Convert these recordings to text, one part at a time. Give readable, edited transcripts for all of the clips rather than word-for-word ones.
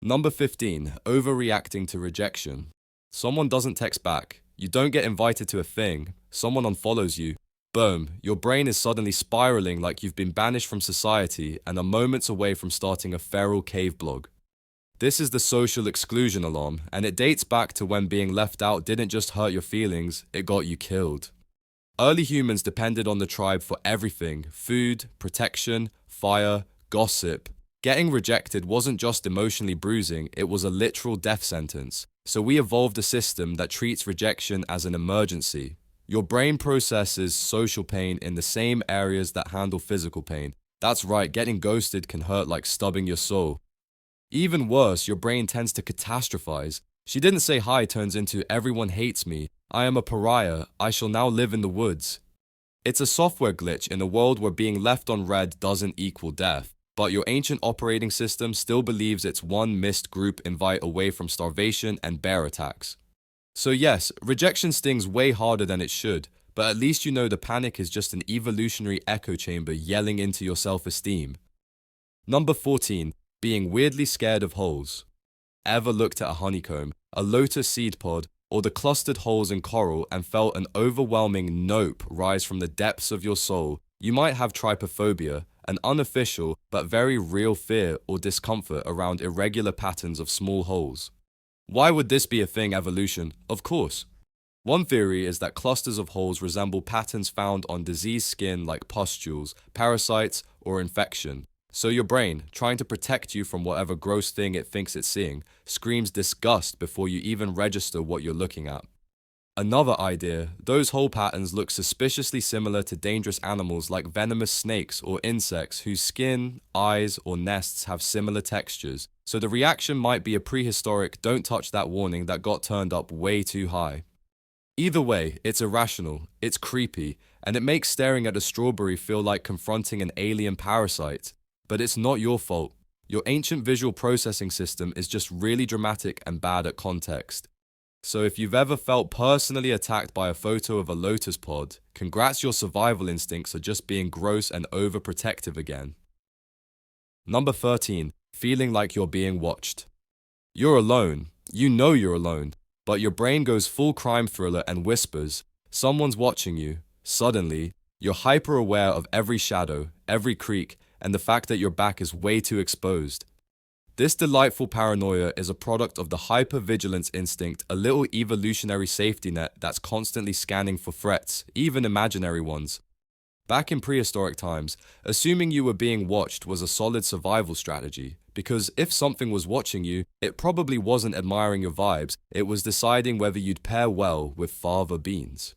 Number 15, overreacting to rejection. Someone doesn't text back. You don't get invited to a thing. Someone unfollows you. Boom, your brain is suddenly spiraling like you've been banished from society and are moments away from starting a feral cave blog. This is the social exclusion alarm, and it dates back to when being left out didn't just hurt your feelings, it got you killed. Early humans depended on the tribe for everything: food, protection, fire, gossip. Getting rejected wasn't just emotionally bruising, it was a literal death sentence. So we evolved a system that treats rejection as an emergency. Your brain processes social pain in the same areas that handle physical pain. That's right, getting ghosted can hurt like stubbing your soul. Even worse, your brain tends to catastrophize. She didn't say hi turns into everyone hates me, I am a pariah, I shall now live in the woods. It's a software glitch in a world where being left on red doesn't equal death, but your ancient operating system still believes it's one missed group invite away from starvation and bear attacks. So yes, rejection stings way harder than it should, but at least you know the panic is just an evolutionary echo chamber yelling into your self-esteem. Number 14. Being weirdly scared of holes. Ever looked at a honeycomb, a lotus seed pod, or the clustered holes in coral and felt an overwhelming nope rise from the depths of your soul? You might have trypophobia, an unofficial but very real fear or discomfort around irregular patterns of small holes. Why would this be a thing, evolution? Of course. One theory is that clusters of holes resemble patterns found on diseased skin like pustules, parasites, or infection. So your brain, trying to protect you from whatever gross thing it thinks it's seeing, screams disgust before you even register what you're looking at. Another idea, those hole patterns look suspiciously similar to dangerous animals like venomous snakes or insects whose skin, eyes, or nests have similar textures, so the reaction might be a prehistoric don't touch that warning that got turned up way too high. Either way, it's irrational, it's creepy, and it makes staring at a strawberry feel like confronting an alien parasite. But it's not your fault. Your ancient visual processing system is just really dramatic and bad at context. So if you've ever felt personally attacked by a photo of a lotus pod, congrats, your survival instincts are just being gross and overprotective again. Number 13. Feeling like you're being watched. You're alone. You know you're alone. But your brain goes full crime thriller and whispers, someone's watching you. Suddenly, you're hyper aware of every shadow, every creak, and the fact that your back is way too exposed. This delightful paranoia is a product of the hypervigilance instinct, a little evolutionary safety net that's constantly scanning for threats, even imaginary ones. Back in prehistoric times, assuming you were being watched was a solid survival strategy, because if something was watching you, it probably wasn't admiring your vibes, it was deciding whether you'd pair well with fava beans.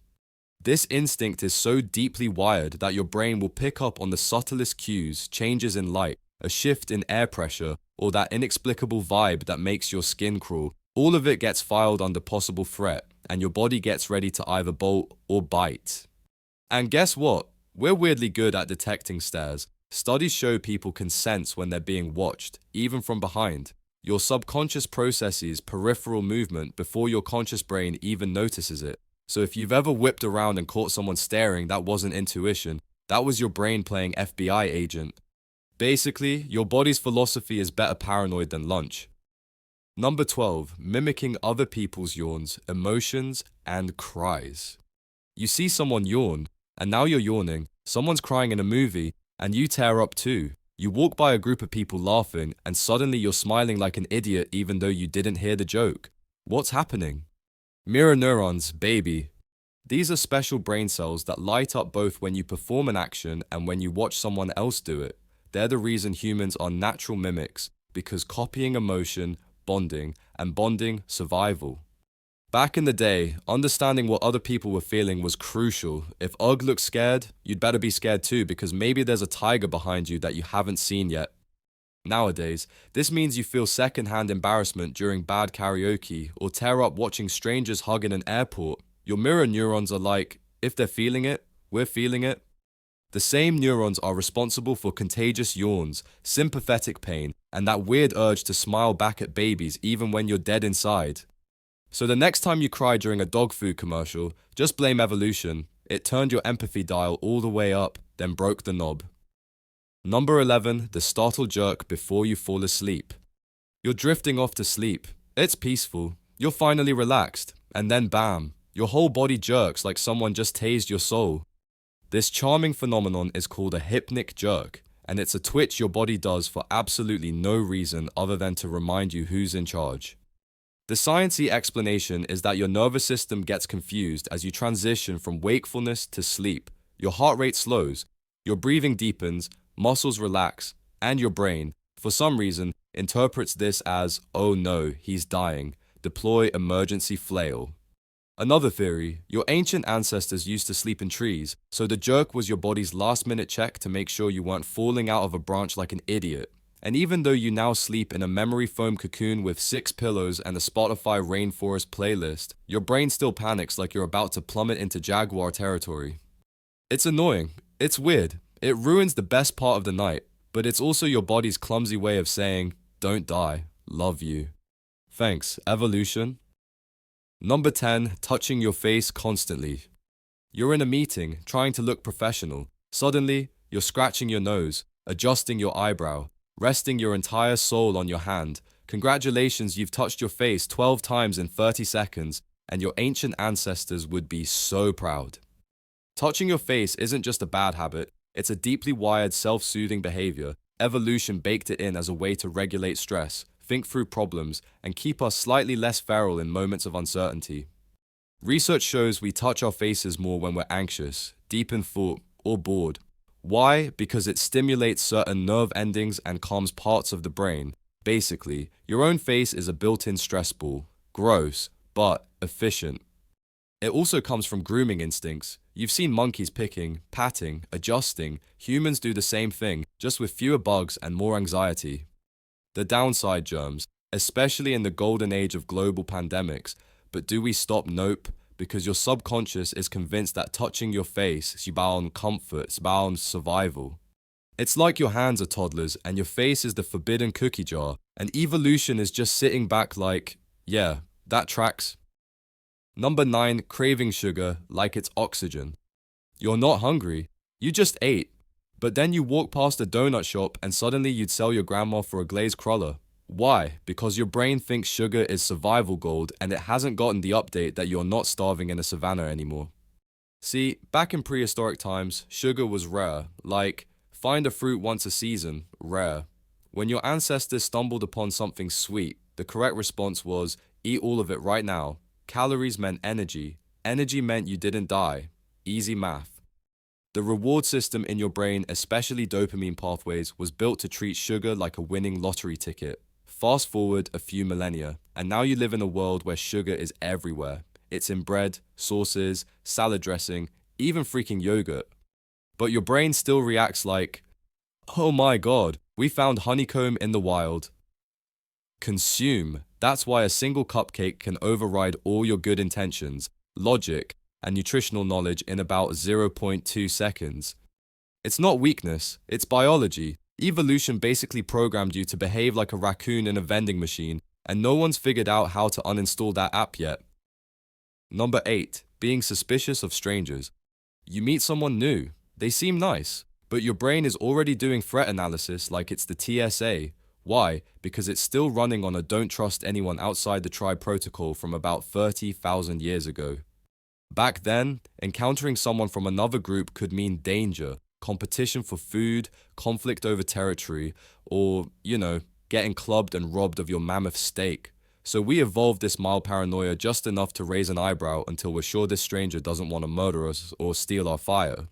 This instinct is so deeply wired that your brain will pick up on the subtlest cues, changes in light, a shift in air pressure, or that inexplicable vibe that makes your skin crawl. All of it gets filed under possible threat, and your body gets ready to either bolt or bite. And guess what? We're weirdly good at detecting stares. Studies show people can sense when they're being watched, even from behind. Your subconscious processes peripheral movement before your conscious brain even notices it. So if you've ever whipped around and caught someone staring, that wasn't intuition. That was your brain playing FBI agent. Basically, your body's philosophy is better paranoid than lunch. Number 12. Mimicking other people's yawns, emotions, and cries. You see someone yawn, and now you're yawning. Someone's crying in a movie, and you tear up too. You walk by a group of people laughing, and suddenly you're smiling like an idiot even though you didn't hear the joke. What's happening? Mirror neurons, baby. These are special brain cells that light up both when you perform an action and when you watch someone else do it. They're the reason humans are natural mimics, because copying emotion, bonding, and bonding survival. Back in the day, understanding what other people were feeling was crucial. If Ugg looks scared, you'd better be scared too, because maybe there's a tiger behind you that you haven't seen yet. Nowadays, this means you feel secondhand embarrassment during bad karaoke or tear up watching strangers hug in an airport. Your mirror neurons are like, if they're feeling it, we're feeling it. The same neurons are responsible for contagious yawns, sympathetic pain, and that weird urge to smile back at babies even when you're dead inside. So the next time you cry during a dog food commercial, just blame evolution. It turned your empathy dial all the way up, then broke the knob. Number 11, the startle jerk before you fall asleep. You're drifting off to sleep. It's peaceful. You're finally relaxed. And then bam, your whole body jerks like someone just tased your soul. This charming phenomenon is called a hypnic jerk, and it's a twitch your body does for absolutely no reason other than to remind you who's in charge. The sciencey explanation is that your nervous system gets confused as you transition from wakefulness to sleep. Your heart rate slows, your breathing deepens, muscles relax, and your brain, for some reason, interprets this as, oh no, he's dying, deploy emergency flail. Another theory, your ancient ancestors used to sleep in trees, so the jerk was your body's last-minute check to make sure you weren't falling out of a branch like an idiot. And even though you now sleep in a memory foam cocoon with 6 pillows and a Spotify rainforest playlist, your brain still panics like you're about to plummet into jaguar territory. It's annoying, it's weird, it ruins the best part of the night, but it's also your body's clumsy way of saying, don't die, love you. Thanks, evolution. Number 10, touching your face constantly. You're in a meeting, trying to look professional. Suddenly, you're scratching your nose, adjusting your eyebrow, resting your entire soul on your hand. Congratulations, you've touched your face 12 times in 30 seconds, and your ancient ancestors would be so proud. Touching your face isn't just a bad habit, it's a deeply wired self-soothing behavior. Evolution baked it in as a way to regulate stress, think through problems, and keep us slightly less feral in moments of uncertainty. Research shows we touch our faces more when we're anxious, deep in thought, or bored. Why? Because it stimulates certain nerve endings and calms parts of the brain. Basically, your own face is a built-in stress ball. Gross, but efficient. It also comes from grooming instincts. You've seen monkeys picking, patting, adjusting. Humans do the same thing, just with fewer bugs and more anxiety. The downside, germs, especially in the golden age of global pandemics. But do we stop? Nope. Because your subconscious is convinced that touching your face is bound comfort, is bound survival. It's like your hands are toddlers and your face is the forbidden cookie jar, and evolution is just sitting back like, yeah, that tracks. Number 9, craving sugar like it's oxygen. You're not hungry, you just ate. But then you walk past a donut shop and suddenly you'd sell your grandma for a glazed cruller. Why? Because your brain thinks sugar is survival gold and it hasn't gotten the update that you're not starving in a savannah anymore. See, back in prehistoric times, sugar was rare, like find a fruit once a season, rare. When your ancestors stumbled upon something sweet, the correct response was, eat all of it right now. Calories meant energy. Energy meant you didn't die. Easy math. The reward system in your brain, especially dopamine pathways, was built to treat sugar like a winning lottery ticket. Fast forward a few millennia, and now you live in a world where sugar is everywhere. It's in bread, sauces, salad dressing, even freaking yogurt. But your brain still reacts like, oh my god, we found honeycomb in the wild. Consume. That's why a single cupcake can override all your good intentions, logic, and nutritional knowledge in about 0.2 seconds. It's not weakness, it's biology. Evolution basically programmed you to behave like a raccoon in a vending machine, and no one's figured out how to uninstall that app yet. Number 8, being suspicious of strangers. You meet someone new, they seem nice, but your brain is already doing threat analysis like it's the TSA. Why? Because it's still running on a don't trust anyone outside the tribe protocol from about 30,000 years ago. Back then, encountering someone from another group could mean danger, competition for food, conflict over territory, or, getting clubbed and robbed of your mammoth steak. So we evolved this mild paranoia just enough to raise an eyebrow until we're sure this stranger doesn't want to murder us or steal our fire.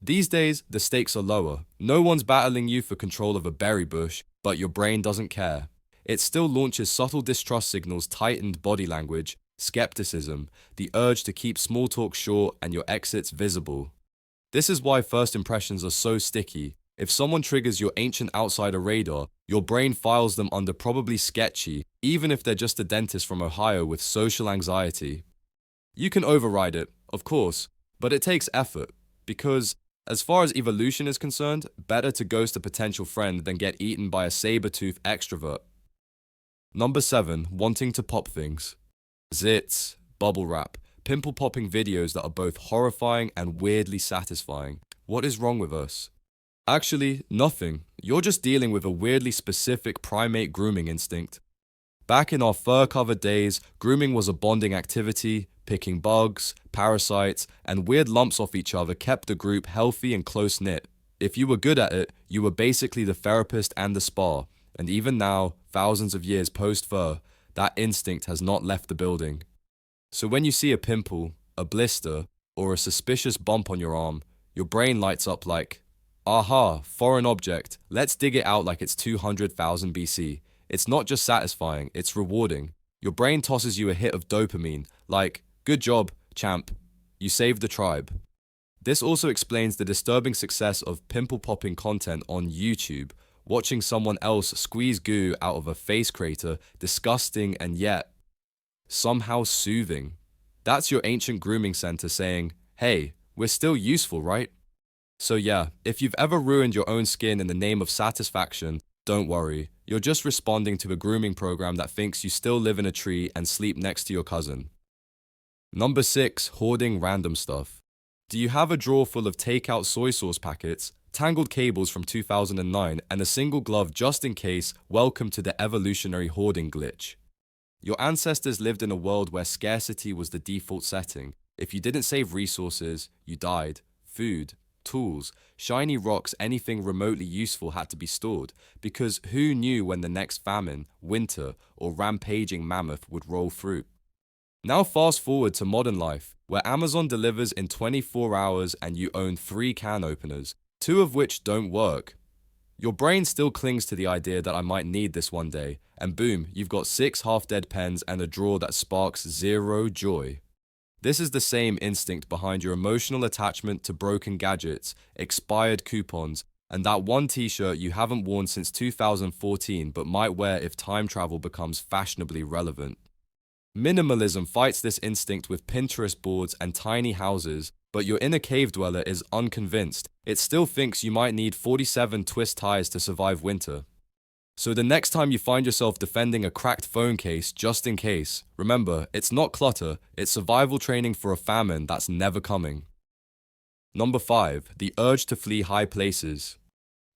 These days, the stakes are lower. No one's battling you for control of a berry bush, but your brain doesn't care. It still launches subtle distrust signals, tightened body language, skepticism, the urge to keep small talk short and your exits visible. This is why first impressions are so sticky. If someone triggers your ancient outsider radar, your brain files them under probably sketchy, even if they're just a dentist from Ohio with social anxiety. You can override it, of course, but it takes effort, because as far as evolution is concerned, better to ghost a potential friend than get eaten by a saber-toothed extrovert. Number 7, wanting to pop things. Zits, bubble wrap, pimple-popping videos that are both horrifying and weirdly satisfying. What is wrong with us? Actually, nothing. You're just dealing with a weirdly specific primate grooming instinct. Back in our fur-covered days, grooming was a bonding activity. Picking bugs, parasites, and weird lumps off each other kept the group healthy and close-knit. If you were good at it, you were basically the therapist and the spa. And even now, thousands of years post-fur, that instinct has not left the building. So when you see a pimple, a blister, or a suspicious bump on your arm, your brain lights up like, aha, foreign object, let's dig it out like it's 200,000 BC. It's not just satisfying, it's rewarding. Your brain tosses you a hit of dopamine, like, good job, champ, you saved the tribe. This also explains the disturbing success of pimple-popping content on YouTube. Watching someone else squeeze goo out of a face crater, disgusting and yet somehow soothing. That's your ancient grooming center saying, hey, we're still useful, right? So yeah, if you've ever ruined your own skin in the name of satisfaction, don't worry. You're just responding to a grooming program that thinks you still live in a tree and sleep next to your cousin. Number 6, hoarding random stuff. Do you have a drawer full of takeout soy sauce packets, tangled cables from 2009, and a single glove just in case? Welcome to the evolutionary hoarding glitch. Your ancestors lived in a world where scarcity was the default setting. If you didn't save resources, you died. Food, tools, shiny rocks, anything remotely useful had to be stored, because who knew when the next famine, winter, or rampaging mammoth would roll through? Now fast forward to modern life, where Amazon delivers in 24 hours and you own 3 can openers, 2 of which don't work. Your brain still clings to the idea that I might need this one day, and boom, you've got 6 half-dead pens and a drawer that sparks zero joy. This is the same instinct behind your emotional attachment to broken gadgets, expired coupons, and that one t-shirt you haven't worn since 2014 but might wear if time travel becomes fashionably relevant. Minimalism fights this instinct with Pinterest boards and tiny houses, but your inner cave dweller is unconvinced. It still thinks you might need 47 twist ties to survive winter. So the next time you find yourself defending a cracked phone case just in case, remember, it's not clutter, it's survival training for a famine that's never coming. Number 5, the urge to flee high places.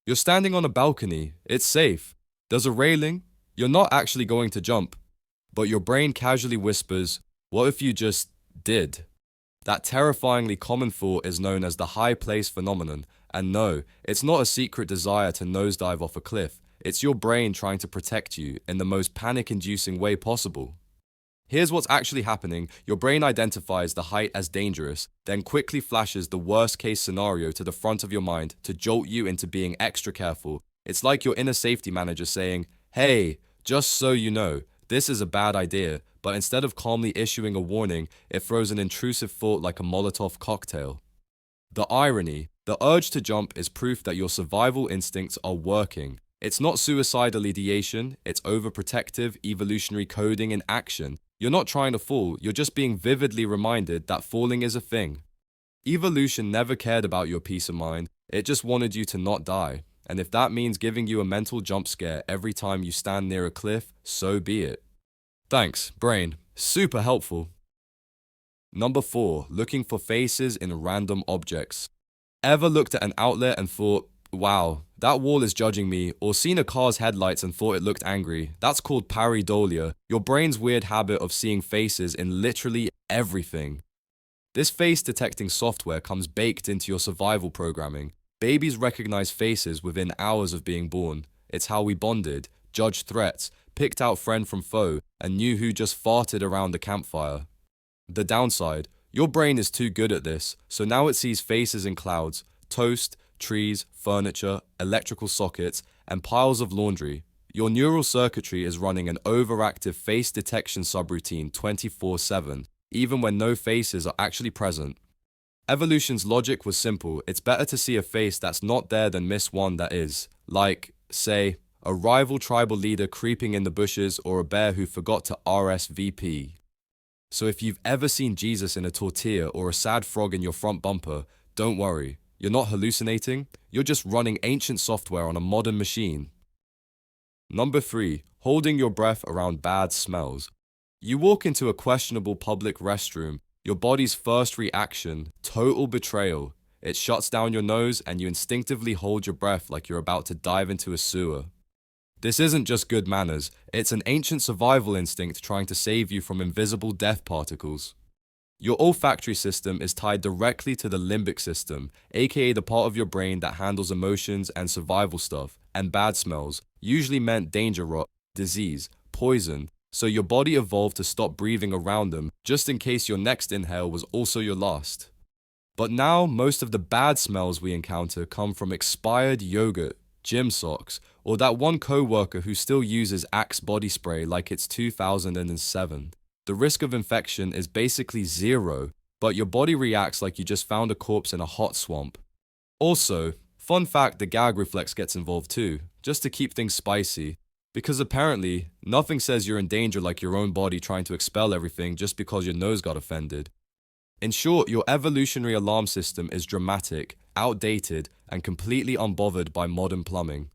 You're standing on a balcony, it's safe. There's a railing, you're not actually going to jump. But your brain casually whispers, what if you just did? That terrifyingly common thought is known as the high place phenomenon, and no, it's not a secret desire to nosedive off a cliff. It's your brain trying to protect you in the most panic-inducing way possible. Here's what's actually happening. Your brain identifies the height as dangerous, then quickly flashes the worst-case scenario to the front of your mind to jolt you into being extra careful. It's like your inner safety manager saying, hey, just so you know, this is a bad idea, but instead of calmly issuing a warning, it throws an intrusive thought like a Molotov cocktail. The irony, the urge to jump is proof that your survival instincts are working. It's not suicidal ideation, it's overprotective, evolutionary coding in action. You're not trying to fall, you're just being vividly reminded that falling is a thing. Evolution never cared about your peace of mind, it just wanted you to not die. And if that means giving you a mental jump scare every time you stand near a cliff, so be it. Thanks, brain. Super helpful. Number 4, looking for faces in random objects. Ever looked at an outlet and thought, wow, that wall is judging me, or seen a car's headlights and thought it looked angry? That's called pareidolia, your brain's weird habit of seeing faces in literally everything. This face-detecting software comes baked into your survival programming. Babies recognize faces within hours of being born. It's how we bonded, judged threats, picked out friend from foe, and knew who just farted around the campfire. The downside, your brain is too good at this, so now it sees faces in clouds, toast, trees, furniture, electrical sockets, and piles of laundry. Your neural circuitry is running an overactive face detection subroutine 24/7, even when no faces are actually present. Evolution's logic was simple. It's better to see a face that's not there than miss one that is. Like, say, a rival tribal leader creeping in the bushes or a bear who forgot to RSVP. So if you've ever seen Jesus in a tortilla or a sad frog in your front bumper, don't worry. You're not hallucinating, you're just running ancient software on a modern machine. Number 3, holding your breath around bad smells. You walk into a questionable public restroom. Your body's first reaction, total betrayal. It shuts down your nose and you instinctively hold your breath like you're about to dive into a sewer. This isn't just good manners, it's an ancient survival instinct trying to save you from invisible death particles. Your olfactory system is tied directly to the limbic system, aka the part of your brain that handles emotions and survival stuff, and bad smells, usually meant danger rot, disease, poison, so your body evolved to stop breathing around them just in case your next inhale was also your last. But now, most of the bad smells we encounter come from expired yogurt, gym socks, or that one co-worker who still uses Axe body spray like it's 2007. The risk of infection is basically zero, but your body reacts like you just found a corpse in a hot swamp. Also, fun fact, the gag reflex gets involved too, just to keep things spicy, because apparently, nothing says you're in danger like your own body trying to expel everything just because your nose got offended. In short, your evolutionary alarm system is dramatic, outdated, and completely unbothered by modern plumbing.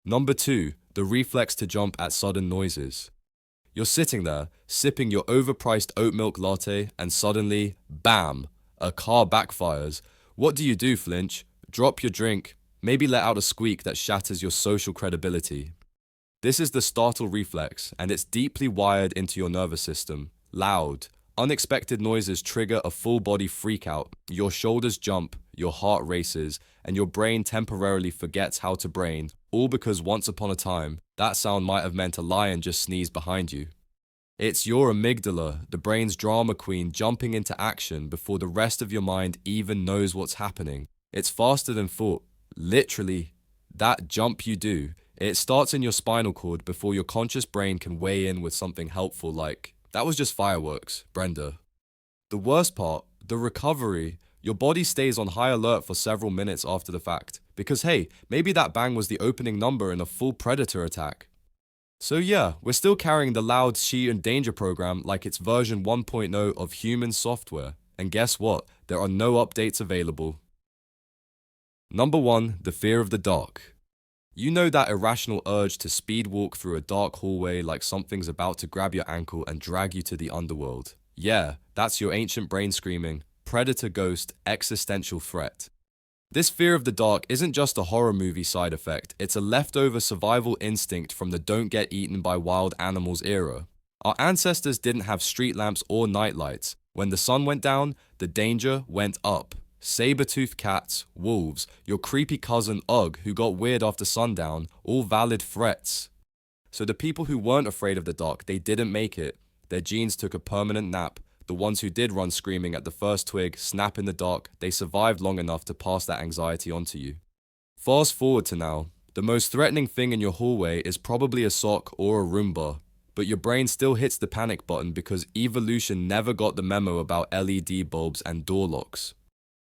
Number 2, the reflex to jump at sudden noises. You're sitting there, sipping your overpriced oat milk latte, and suddenly, bam, a car backfires. What do, flinch? Drop your drink, maybe let out a squeak that shatters your social credibility. This is the startle reflex, and it's deeply wired into your nervous system. Loud, unexpected noises trigger a full-body freakout. Your shoulders jump, your heart races, and your brain temporarily forgets how to brain, all because once upon a time, that sound might have meant a lion just sneezed behind you. It's your amygdala, the brain's drama queen, jumping into action before the rest of your mind even knows what's happening. It's faster than thought. Literally, that jump you do, it starts in your spinal cord before your conscious brain can weigh in with something helpful like, "That was just fireworks, Brenda." The worst part, the recovery. Your body stays on high alert for several minutes after the fact, because hey, maybe that bang was the opening number in a full predator attack. So yeah, we're still carrying the loud she and danger program like it's version 1.0 of human software, and guess what? There are no updates available. Number 1, the fear of the dark. You know that irrational urge to speed walk through a dark hallway like something's about to grab your ankle and drag you to the underworld. Yeah, that's your ancient brain screaming, predator ghost, existential threat. This fear of the dark isn't just a horror movie side effect, it's a leftover survival instinct from the don't get eaten by wild animals era. Our ancestors didn't have street lamps or night lights. When the sun went down, the danger went up. Saber-toothed cats, wolves, your creepy cousin Ugg who got weird after sundown, all valid threats. So the people who weren't afraid of the dark, they didn't make it. Their genes took a permanent nap. The ones who did run screaming at the first twig, snap in the dark, they survived long enough to pass that anxiety on to you. Fast forward to now. The most threatening thing in your hallway is probably a sock or a Roomba. But your brain still hits the panic button because evolution never got the memo about LED bulbs and door locks.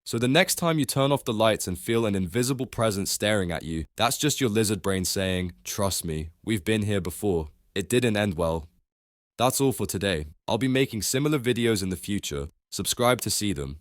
So the next time you turn off the lights and feel an invisible presence staring at you, that's just your lizard brain saying, "Trust me, we've been here before. It didn't end well." That's all for today. I'll be making similar videos in the future. Subscribe to see them.